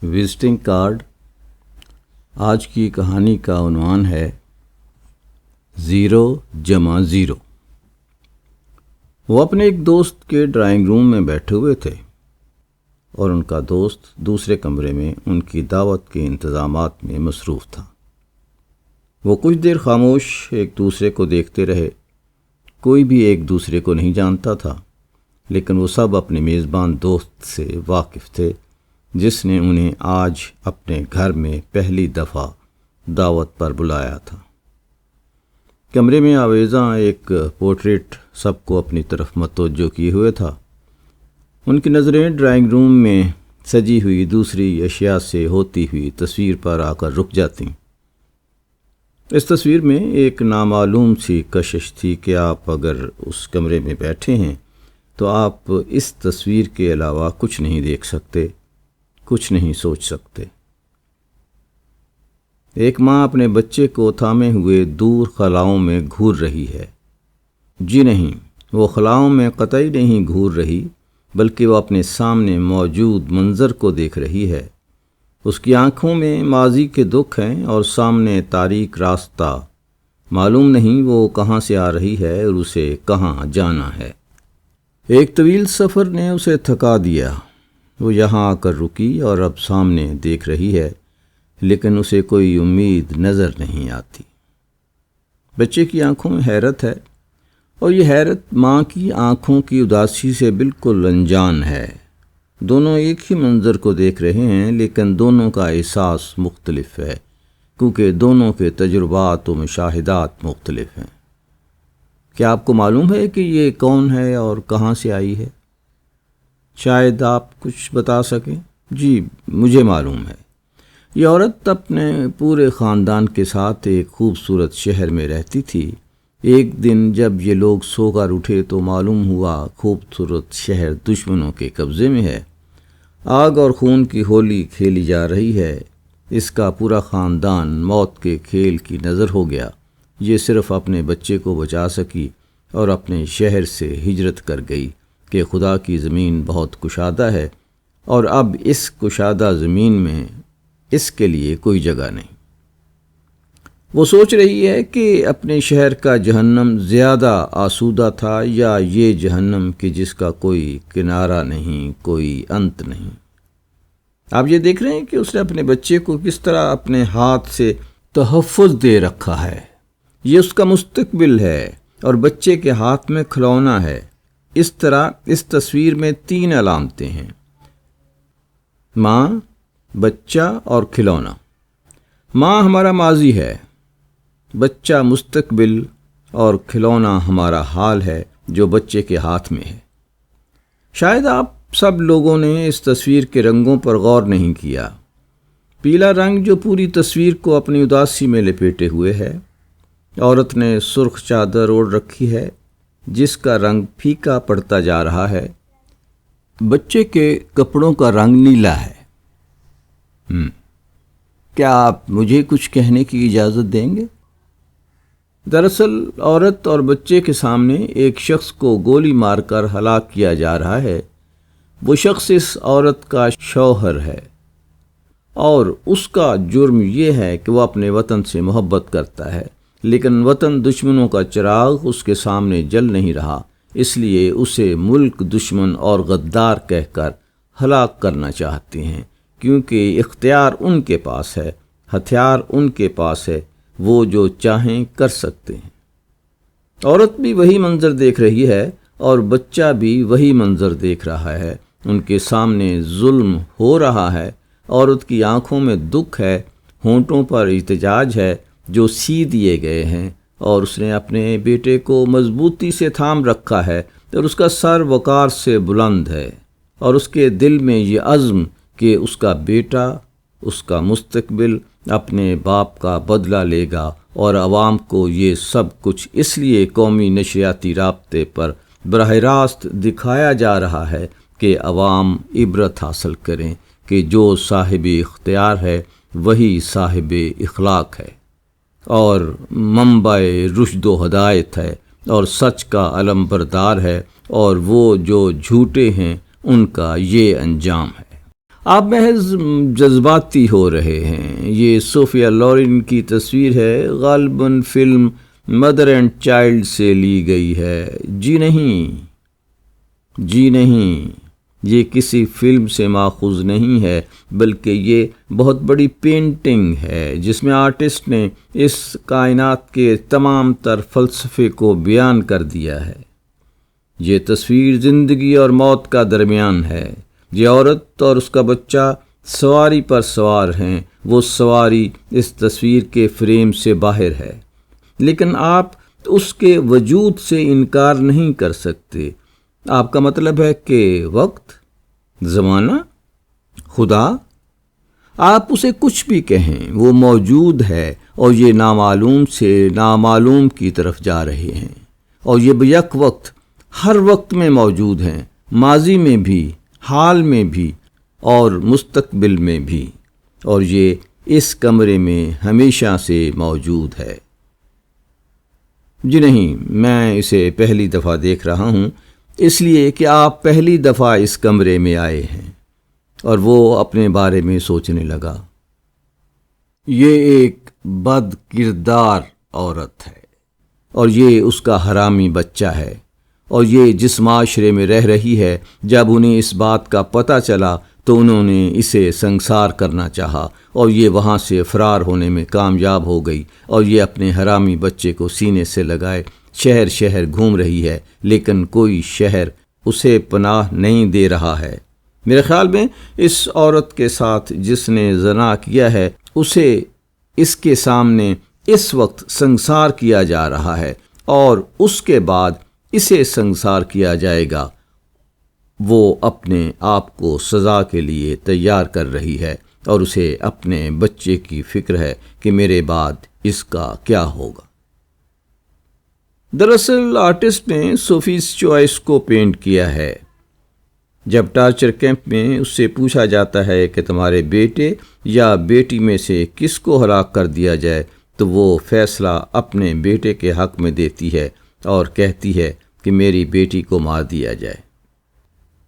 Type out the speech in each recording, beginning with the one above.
Visiting card. آج کی کہانی کا عنوان ہے 0 وہ اپنے ایک دوست کے ڈرائنگ روم میں بیٹھے ہوئے تھے اور ان کا دوست دوسرے کمرے میں ان کی دعوت کے انتظامات میں مصروف تھا۔ وہ کچھ دیر خاموش ایک دوسرے کو دیکھتے رہے۔ کوئی بھی ایک دوسرے کو نہیں جانتا تھا، لیکن وہ سب اپنے میزبان دوست سے واقف تھے جس نے انہیں آج اپنے گھر میں پہلی دفعہ دعوت پر بلایا تھا۔ کمرے میں آویزاں ایک پورٹریٹ سب کو اپنی طرف متوجہ کیے ہوئے تھا۔ ان کی نظریں ڈرائنگ روم میں سجی ہوئی دوسری اشیاء سے ہوتی ہوئی تصویر پر آ کر رک جاتی۔ اس تصویر میں ایک نامعلوم سی کشش تھی کہ آپ اگر اس کمرے میں بیٹھے ہیں تو آپ اس تصویر کے علاوہ کچھ نہیں دیکھ سکتے، کچھ نہیں سوچ سکتے۔ ایک ماں اپنے بچے کو تھامے ہوئے دور خلاؤں میں گھور رہی ہے۔ جی نہیں، وہ خلاؤں میں قطعی نہیں گھور رہی، بلکہ وہ اپنے سامنے موجود منظر کو دیکھ رہی ہے۔ اس کی آنکھوں میں ماضی کے دکھ ہیں اور سامنے تاریک راستہ۔ معلوم نہیں وہ کہاں سے آ رہی ہے اور اسے کہاں جانا ہے۔ ایک طویل سفر نے اسے تھکا دیا۔ وہ یہاں آ کر رکی اور اب سامنے دیکھ رہی ہے، لیکن اسے کوئی امید نظر نہیں آتی۔ بچے کی آنکھوں میں حیرت ہے، اور یہ حیرت ماں کی آنکھوں کی اداسی سے بالکل انجان ہے۔ دونوں ایک ہی منظر کو دیکھ رہے ہیں، لیکن دونوں کا احساس مختلف ہے، کیونکہ دونوں کے تجربات و مشاہدات مختلف ہیں۔ کیا آپ کو معلوم ہے کہ یہ کون ہے اور کہاں سے آئی ہے؟ شاید آپ کچھ بتا سکیں۔ جی، مجھے معلوم ہے۔ یہ عورت اپنے پورے خاندان کے ساتھ ایک خوبصورت شہر میں رہتی تھی۔ ایک دن جب یہ لوگ سو کر اٹھے تو معلوم ہوا خوبصورت شہر دشمنوں کے قبضے میں ہے۔ آگ اور خون کی ہولی کھیلی جا رہی ہے۔ اس کا پورا خاندان موت کے کھیل کی نظر ہو گیا۔ یہ صرف اپنے بچے کو بچا سکی اور اپنے شہر سے ہجرت کر گئی کہ خدا کی زمین بہت کشادہ ہے اور اب اس کشادہ زمین میں اس کے لیے کوئی جگہ نہیں۔ وہ سوچ رہی ہے کہ اپنے شہر کا جہنم زیادہ آسودہ تھا یا یہ جہنم کہ جس کا کوئی کنارہ نہیں، کوئی انت نہیں۔ آپ یہ دیکھ رہے ہیں کہ اس نے اپنے بچے کو کس طرح اپنے ہاتھ سے تحفظ دے رکھا ہے۔ یہ اس کا مستقبل ہے اور بچے کے ہاتھ میں کھلونا ہے۔ اس طرح اس تصویر میں 3 علامتیں ہیں: ماں، بچہ اور کھلونا۔ ماں ہمارا ماضی ہے، بچہ مستقبل اور کھلونا ہمارا حال ہے جو بچے کے ہاتھ میں ہے۔ شاید آپ سب لوگوں نے اس تصویر کے رنگوں پر غور نہیں کیا۔ پیلا رنگ جو پوری تصویر کو اپنی اداسی میں لپیٹے ہوئے ہے۔ عورت نے سرخ چادر اوڑھ رکھی ہے جس کا رنگ پھیکا پڑتا جا رہا ہے۔ بچے کے کپڑوں کا رنگ نیلا ہے۔ کیا آپ مجھے کچھ کہنے کی اجازت دیں گے؟ دراصل عورت اور بچے کے سامنے ایک شخص کو گولی مار کر ہلاک کیا جا رہا ہے۔ وہ شخص اس عورت کا شوہر ہے اور اس کا جرم یہ ہے کہ وہ اپنے وطن سے محبت کرتا ہے، لیکن وطن دشمنوں کا چراغ اس کے سامنے جل نہیں رہا، اس لیے اسے ملک دشمن اور غدار کہہ کر ہلاک کرنا چاہتے ہیں، کیونکہ اختیار ان کے پاس ہے، ہتھیار ان کے پاس ہے، وہ جو چاہیں کر سکتے ہیں۔ عورت بھی وہی منظر دیکھ رہی ہے اور بچہ بھی وہی منظر دیکھ رہا ہے۔ ان کے سامنے ظلم ہو رہا ہے۔ عورت کی آنکھوں میں دکھ ہے، ہونٹوں پر احتجاج ہے جو سی دیے گئے ہیں، اور اس نے اپنے بیٹے کو مضبوطی سے تھام رکھا ہے اور اس کا سر وقار سے بلند ہے، اور اس کے دل میں یہ عزم کہ اس کا بیٹا، اس کا مستقبل اپنے باپ کا بدلہ لے گا، اور عوام کو یہ سب کچھ اس لیے قومی نشریاتی رابطے پر براہ راست دکھایا جا رہا ہے کہ عوام عبرت حاصل کریں کہ جو صاحب اختیار ہے وہی صاحب اخلاق ہے اور منبع رشد و ہدایت ہے اور سچ کا علم بردار ہے، اور وہ جو جھوٹے ہیں ان کا یہ انجام ہے۔ آپ محض جذباتی ہو رہے ہیں۔ یہ صوفیہ لورن کی تصویر ہے، غالباً فلم مدر اینڈ چائلڈ سے لی گئی ہے۔ جی نہیں، یہ کسی فلم سے ماخوذ نہیں ہے، بلکہ یہ بہت بڑی پینٹنگ ہے جس میں آرٹسٹ نے اس کائنات کے تمام تر فلسفے کو بیان کر دیا ہے۔ یہ تصویر زندگی اور موت کا درمیان ہے۔ یہ عورت اور اس کا بچہ سواری پر سوار ہیں۔ وہ سواری اس تصویر کے فریم سے باہر ہے، لیکن آپ اس کے وجود سے انکار نہیں کر سکتے۔ آپ کا مطلب ہے کہ وقت، زمانہ، خدا، آپ اسے کچھ بھی کہیں، وہ موجود ہے، اور یہ نامعلوم سے نامعلوم کی طرف جا رہے ہیں، اور یہ بیک وقت ہر وقت میں موجود ہیں، ماضی میں بھی، حال میں بھی، اور مستقبل میں بھی، اور یہ اس کمرے میں ہمیشہ سے موجود ہے۔ جی نہیں، میں اسے پہلی دفعہ دیکھ رہا ہوں، اس لیے کہ آپ پہلی دفعہ اس کمرے میں آئے ہیں۔ اور وہ اپنے بارے میں سوچنے لگا، یہ ایک بد کردار عورت ہے، اور یہ اس کا حرامی بچہ ہے، اور یہ جس معاشرے میں رہ رہی ہے، جب انہیں اس بات کا پتہ چلا تو انہوں نے اسے سنسار کرنا چاہا، اور یہ وہاں سے فرار ہونے میں کامیاب ہو گئی، اور یہ اپنے حرامی بچے کو سینے سے لگائے شہر شہر گھوم رہی ہے، لیکن کوئی شہر اسے پناہ نہیں دے رہا ہے۔ میرے خیال میں اس عورت کے ساتھ جس نے زنا کیا ہے، اسے اس کے سامنے اس وقت سنسار کیا جا رہا ہے، اور اس کے بعد اسے سنسار کیا جائے گا۔ وہ اپنے آپ کو سزا کے لیے تیار کر رہی ہے، اور اسے اپنے بچے کی فکر ہے کہ میرے بعد اس کا کیا ہوگا۔ دراصل آرٹسٹ نے صوفیز چوائس کو پینٹ کیا ہے۔ جب ٹارچر کیمپ میں اس سے پوچھا جاتا ہے کہ تمہارے بیٹے یا بیٹی میں سے کس کو ہلاک کر دیا جائے، تو وہ فیصلہ اپنے بیٹے کے حق میں دیتی ہے اور کہتی ہے کہ میری بیٹی کو مار دیا جائے،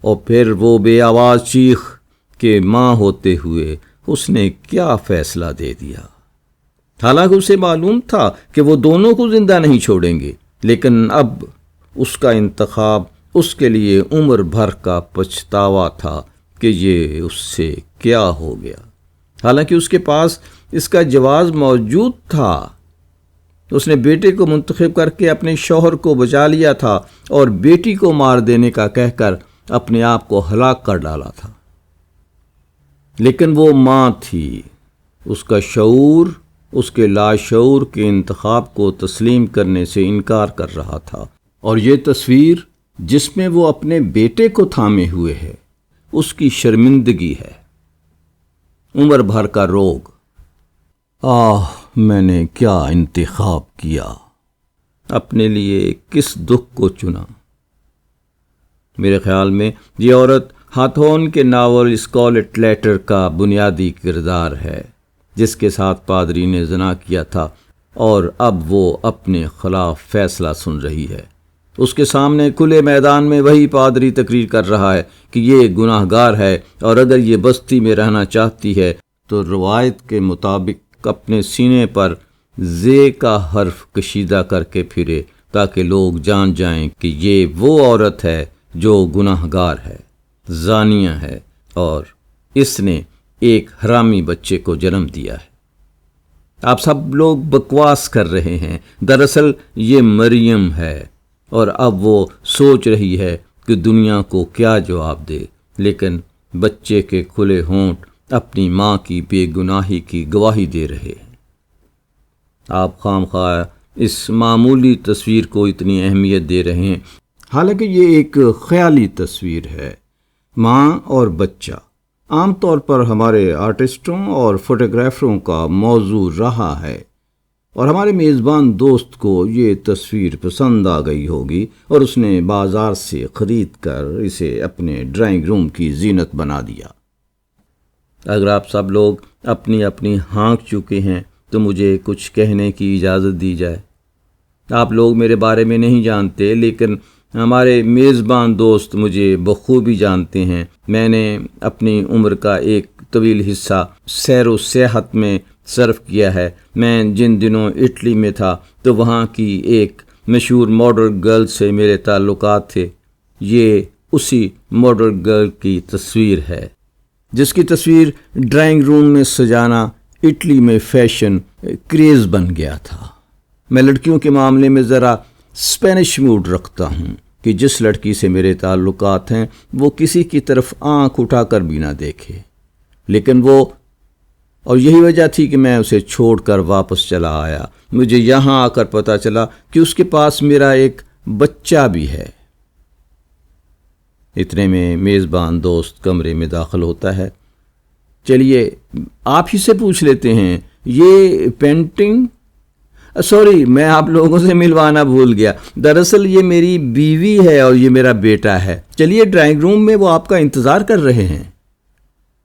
اور پھر وہ بے آواز چیخ کہ ماں ہوتے ہوئے اس نے کیا فیصلہ دے دیا۔ حالانکہ اسے معلوم تھا کہ وہ دونوں کو زندہ نہیں چھوڑیں گے، لیکن اب اس کا انتخاب اس کے لیے عمر بھر کا پچھتاوا تھا کہ یہ اس سے کیا ہو گیا۔ حالانکہ اس کے پاس اس کا جواز موجود تھا، اس نے بیٹے کو منتخب کر کے اپنے شوہر کو بچا لیا تھا، اور بیٹی کو مار دینے کا کہہ کر اپنے آپ کو ہلاک کر ڈالا تھا۔ لیکن وہ ماں تھی، اس کا شعور اس کے لاشعور کے انتخاب کو تسلیم کرنے سے انکار کر رہا تھا، اور یہ تصویر جس میں وہ اپنے بیٹے کو تھامے ہوئے ہے، اس کی شرمندگی ہے، عمر بھر کا روگ۔ میں نے کیا انتخاب کیا، اپنے لیے کس دکھ کو چنا۔ میرے خیال میں یہ عورت ہاتھون کے ناول اسکارلیٹ لیٹر کا بنیادی کردار ہے، جس کے ساتھ پادری نے زنا کیا تھا، اور اب وہ اپنے خلاف فیصلہ سن رہی ہے۔ اس کے سامنے کھلے میدان میں وہی پادری تقریر کر رہا ہے کہ یہ گناہ گار ہے، اور اگر یہ بستی میں رہنا چاہتی ہے تو روایت کے مطابق اپنے سینے پر زے کا حرف کشیدہ کر کے پھرے، تاکہ لوگ جان جائیں کہ یہ وہ عورت ہے جو گناہ گار ہے، زانیہ ہے، اور اس نے ایک حرامی بچے کو جنم دیا ہے۔ آپ سب لوگ بکواس کر رہے ہیں، دراصل یہ مریم ہے، اور اب وہ سوچ رہی ہے کہ دنیا کو کیا جواب دے، لیکن بچے کے کھلے ہونٹ اپنی ماں کی بے گناہی کی گواہی دے رہے ہیں۔ آپ خواہ اس معمولی تصویر کو اتنی اہمیت دے رہے ہیں، حالانکہ یہ ایک خیالی تصویر ہے۔ ماں اور بچہ عام طور پر ہمارے آرٹسٹوں اور فوٹوگرافروں کا موضوع رہا ہے، اور ہمارے میزبان دوست کو یہ تصویر پسند آ گئی ہوگی، اور اس نے بازار سے خرید کر اسے اپنے ڈرائنگ روم کی زینت بنا دیا۔ اگر آپ سب لوگ اپنی اپنی ہانک چکے ہیں تو مجھے کچھ کہنے کی اجازت دی جائے۔ آپ لوگ میرے بارے میں نہیں جانتے، لیکن ہمارے میزبان دوست مجھے بخوبی جانتے ہیں، میں نے اپنی عمر کا ایک طویل حصہ سیر و سیاحت میں صرف کیا ہے۔ میں جن دنوں اٹلی میں تھا تو وہاں کی ایک مشہور ماڈل گرل سے میرے تعلقات تھے۔ یہ اسی ماڈل گرل کی تصویر ہے جس کی تصویر ڈرائنگ روم میں سجانا اٹلی میں فیشن کریز بن گیا تھا۔ میں لڑکیوں کے معاملے میں ذرا اسپینش موڈ رکھتا ہوں کہ جس لڑکی سے میرے تعلقات ہیں وہ کسی کی طرف آنکھ اٹھا کر بھی نہ دیکھے، لیکن اور یہی وجہ تھی کہ میں اسے چھوڑ کر واپس چلا آیا۔ مجھے یہاں آ کر پتہ چلا کہ اس کے پاس میرا ایک بچہ بھی ہے۔ اتنے میں میزبان دوست کمرے میں داخل ہوتا ہے۔ چلیے آپ ہی سے پوچھ لیتے ہیں، یہ پینٹنگ سوری میں آپ لوگوں سے ملوانا بھول گیا، دراصل یہ میری بیوی ہے اور یہ میرا بیٹا ہے۔ چلیے ڈرائنگ روم میں وہ آپ کا انتظار کر رہے ہیں۔